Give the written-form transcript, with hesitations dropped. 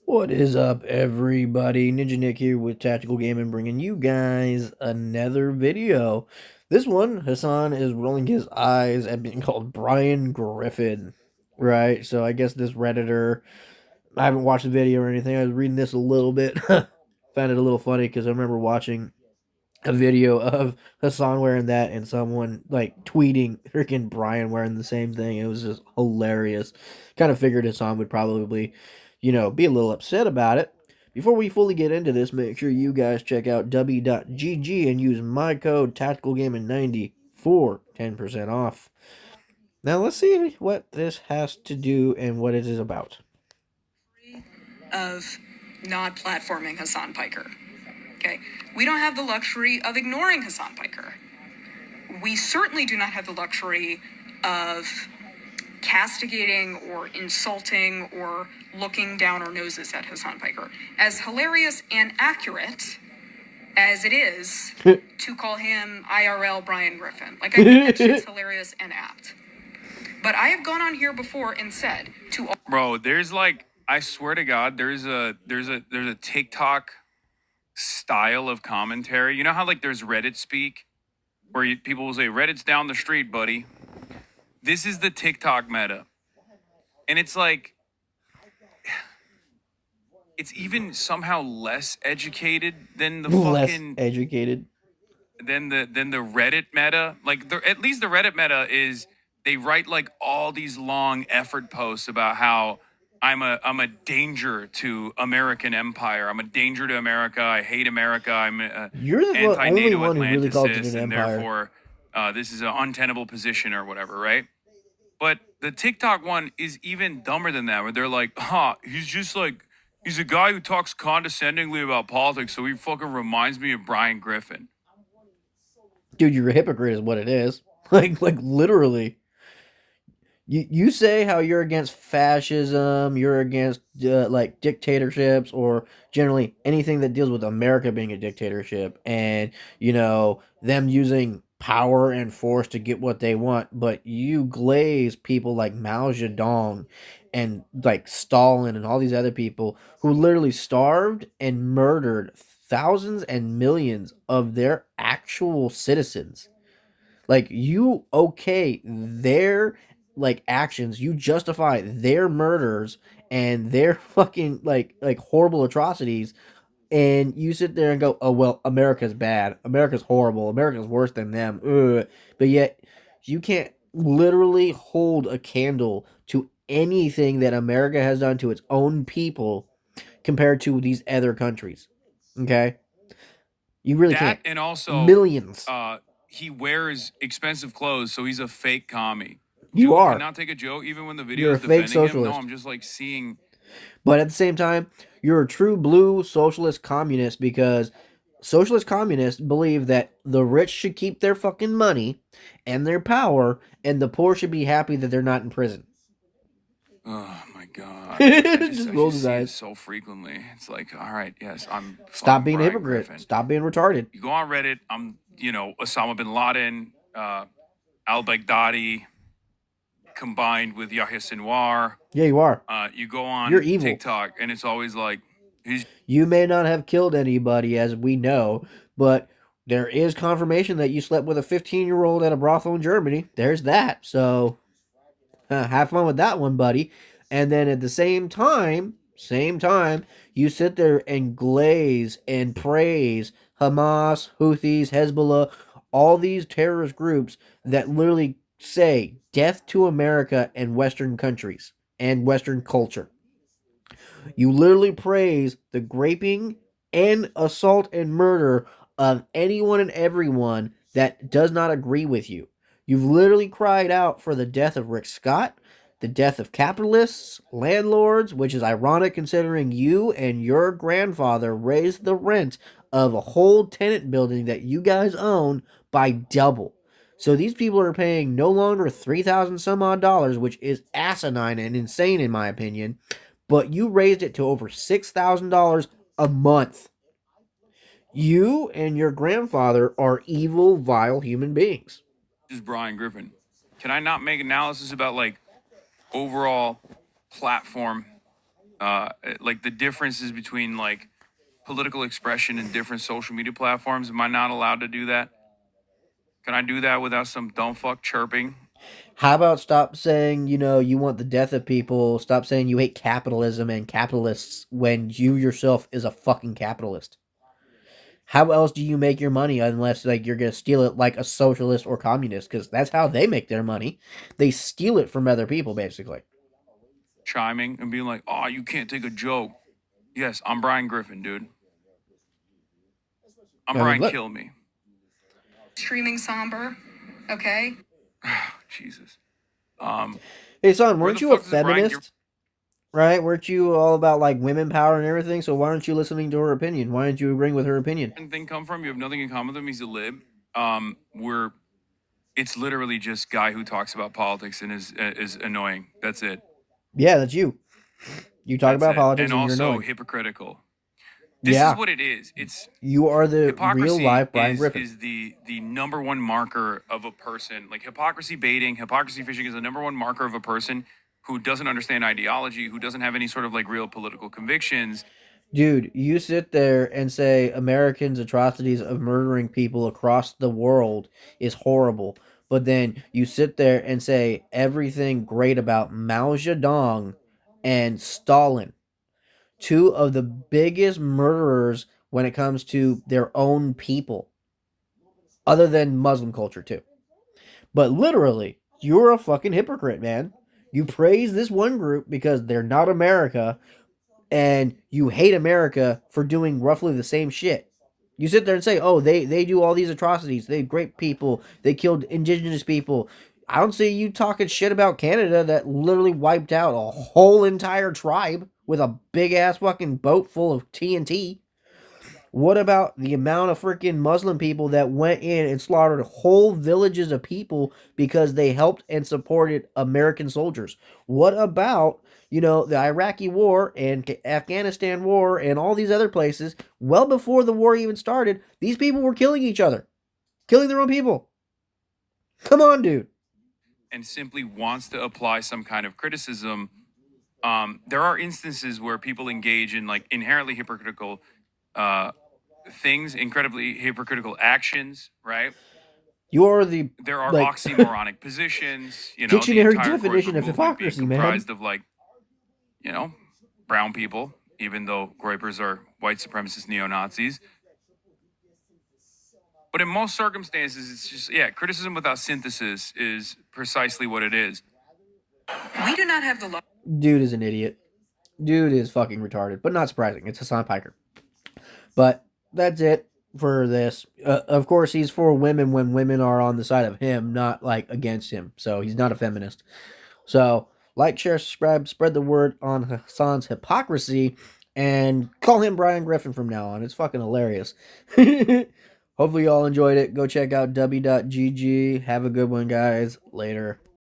What is up, everybody? Ninja Nick here with Tactical Gaming, bringing you guys another video. This one, Hassan is rolling his eyes at being called Brian Griffin, right? So I guess this Redditor, I haven't watched the video or anything. I was reading this a little bit, found it a little funny because I remember watching a video of Hassan wearing that and someone like tweeting freaking Brian wearing the same thing. It was just hilarious. Kind of figured Hassan would probably, be a little upset about it. Before we fully get into this, make sure you guys check out w.gg and use my code TacticalGaming90 for 10% off. Now let's see what this has to do and what it is about. Of not platforming Hassan Piker. Okay, we don't have the luxury of ignoring Hassan Piker. We certainly do not have the luxury of castigating or insulting or looking down our noses at Hassan Piker. As hilarious and accurate as it is to call him IRL Brian Griffin. Like, I think that shit's hilarious and apt. But I have gone on here before and said to all... Bro, there's like, I swear to God, there's a TikTok style of commentary. You know how like there's Reddit speak, where people will say Reddit's down the street, buddy. This is the TikTok meta, and it's like it's even somehow less educated than the Less fucking educated. than the Reddit meta. Like at least the Reddit meta is they write like all these long effort posts about how I'm a danger to American empire. I'm a danger to America. I hate America. I'm You're the only anti-NATO one who really calls it Atlanticist, an and empire. therefore this is an untenable position or whatever, right? But the TikTok one is even dumber than that, where they're like, he's just like, he's a guy who talks condescendingly about politics, so he fucking reminds me of Brian Griffin. Dude, you're a hypocrite is what it is. Like literally. You say how you're against fascism, you're against like dictatorships or generally anything that deals with America being a dictatorship and them using power and force to get what they want, but you glaze people like Mao Zedong and like Stalin and all these other people who literally starved and murdered thousands and millions of their actual citizens. Like you okay their like actions, you justify their murders and their fucking like horrible atrocities, and you sit there and go, "Oh well, America's bad. America's horrible. America's worse than them." Ugh. But yet you can't literally hold a candle to anything that America has done to its own people compared to these other countries. Okay? You really can't. And also, Millions. he wears expensive clothes, so he's a fake commie. You Dude are. cannot take a joke even when the video You're a is fake defending him. No, socialist. I'm just like seeing. But at the same time, you're a true blue socialist communist because socialist communists believe that the rich should keep their fucking money and their power, and the poor should be happy that they're not in prison. Oh my God! I Just I rolls just his see it eyes. so frequently. It's like, all right, yes, I'm. Stop being a Brian hypocrite. Griffin. Stop being retarded. You go on Reddit. I'm, Osama bin Laden, al Baghdadi, combined with Yahya Sinwar. Yeah, you are. You go on You're evil. TikTok, and it's always like, You may not have killed anybody, as we know, but there is confirmation that you slept with a 15-year-old at a brothel in Germany. There's that. So have fun with that one, buddy. And then at the same time, you sit there and glaze and praise Hamas, Houthis, Hezbollah, all these terrorist groups that literally say death to America and Western countries and Western culture. You literally praise the raping and assault and murder of anyone and everyone that does not agree with you. You've literally cried out for the death of Rick Scott, the death of capitalists, landlords, which is ironic considering you and your grandfather raised the rent of a whole tenant building that you guys own by double. So these people are paying no longer 3,000 some odd dollars, which is asinine and insane in my opinion, but you raised it to over $6,000 a month. You and your grandfather are evil, vile human beings. This is Brian Griffin. Can I not make analysis about like overall platform like the differences between like political expression in different social media platforms. Am I not allowed to do that? Can I do that without some dumb fuck chirping? How about stop saying, you want the death of people? Stop saying you hate capitalism and capitalists when you yourself is a fucking capitalist. How else do you make your money unless like you're gonna steal it like a socialist or communist? Because that's how they make their money. They steal it from other people, basically. Chiming and being like, "Oh, you can't take a joke." Yes, I'm Brian Griffin, dude. I'm I mean, Brian. look, Kill me. Streaming somber. Okay. Jesus. hey son, Where weren't the you a fuck does Brian? feminist? Right? Weren't you all about like women power and everything? So why aren't you listening to her opinion? Why aren't you agreeing with her opinion? Thing come from? You have nothing in common with him. He's a lib. We're it's literally just guy who talks about politics and is annoying. That's it. Yeah, that's you. You talk That's about it. politics And and you're also annoying. hypocritical. This is Yeah, what it is. It's you are the real hypocrisy life Brian Griffin. is the number one marker of a person. Like hypocrisy baiting, hypocrisy fishing is the number one marker of a person who doesn't understand ideology, who doesn't have any sort of like real political convictions. Dude, you sit there and say Americans' atrocities of murdering people across the world is horrible. But then you sit there and say everything great about Mao Zedong and Stalin, two of the biggest murderers when it comes to their own people, other than Muslim culture, too. But literally, you're a fucking hypocrite, man. You praise this one group because they're not America, and you hate America for doing roughly the same shit. You sit there and say, "Oh, they do all these atrocities. They great people. They killed indigenous people." I don't see you talking shit about Canada that literally wiped out a whole entire tribe with a big ass fucking boat full of TNT. What about the amount of freaking Muslim people that went in and slaughtered whole villages of people because they helped and supported American soldiers? What about, the Iraqi war and Afghanistan war and all these other places? Well before the war even started, these people were killing each other, killing their own people. Come on, dude. And simply wants to apply some kind of criticism. There are instances where people engage in like inherently hypocritical uh, things, incredibly hypocritical actions, right? You are the, There are like, oxymoronic positions, the dictionary entire definition Groyper of movement being hypocrisy, man. comprised of like, you know, brown people, even though Groypers are white supremacist neo Nazis. But in most circumstances, it's just, yeah, criticism without synthesis is precisely what it is. We do not have the Dude is an idiot. Dude is fucking retarded, but not surprising. It's Hassan Piker. But that's it for this. Of course, he's for women when women are on the side of him, not like against him. So he's not a feminist. So like, share, subscribe, spread the word on Hassan's hypocrisy, and call him Brian Griffin from now on. It's fucking hilarious. Hopefully, you all enjoyed it. Go check out w.gg. Have a good one, guys. Later.